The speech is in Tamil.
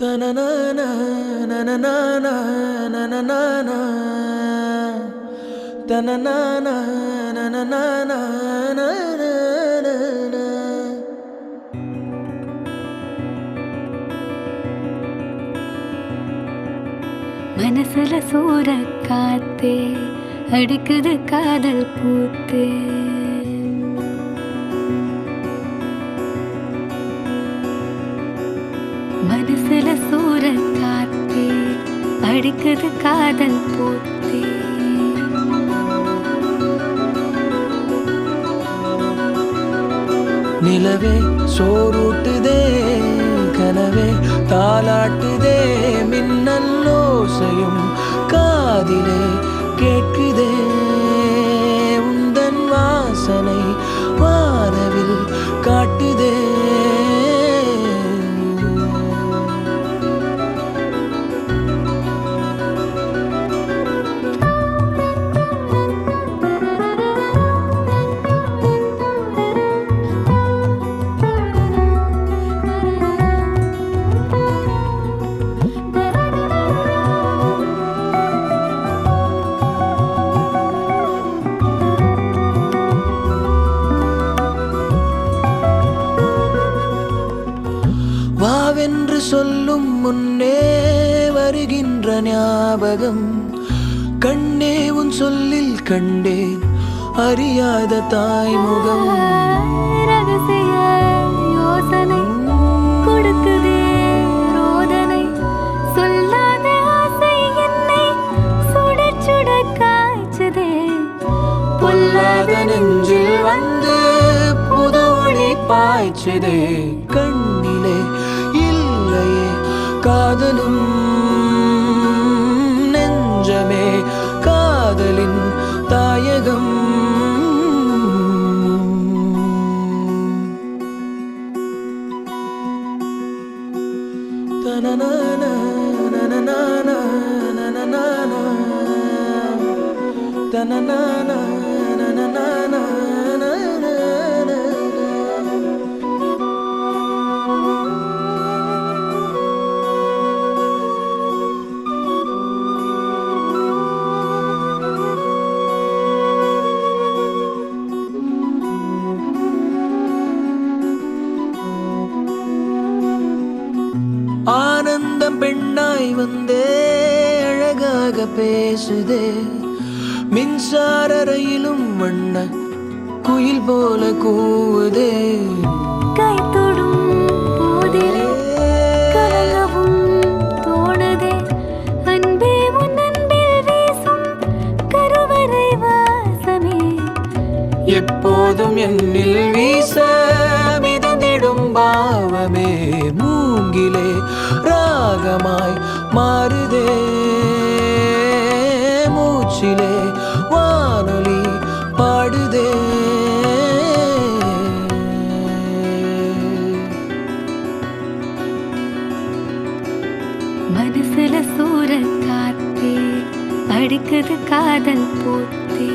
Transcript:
தனனானா நனனானா நனனானா தனனானா நனனானா நனனானா மனசுல சூற காத்தே அடிக்குது காதல் பூத்தே மனசுல சூற காத்தே அடிக்குது காதல் பூத்தே நிலவே சோறுட்டுதே கனவே தாலாட்டுதே மின்னல்லோசையும் காதிலே கேட்குதே உந்தன் வாசனை வானவில் காட்டுதே வாவென்று சொல்லும் முன்னே வருகின்ற ஞாபகம் கண்ணே உன் சொல்லில் கண்டேன் அறியாத தாய்முகம் ரகசிய யோசனை கொடுக்குதே ரோதனை சொல்லாத ஆசை என்னை சுட சுட காய்ச்சதே பொல்லாத நெஞ்சில் வந்து புது ஒளி பாய்ச்சதே கண்ணிலே இல்லையே காதலும் நெஞ்சமே காதலின் தாயகம் தனனானா நனனானா நனனானா தனனானா நனனானா ஆனந்தம் பெண்ணாய் வந்தே அழகாக பேசுதே மின்சார ரயிலும் வண்ண குயில் போல கூவுதே கை தொடும் போதிலே கலங்கவும் தோணுதே அன்பே உன் அன்பில் வீசும் கருவறை வாசமே எப்போதும் என்னில் வீச மிதந்திடும் பாவமே மூங்கிலே ராகமாய் மாறுதே மூச்சிலே வானொலி பாடுதே மனசுல சூற காத்தே அடிக்குது காதல் பூத்தே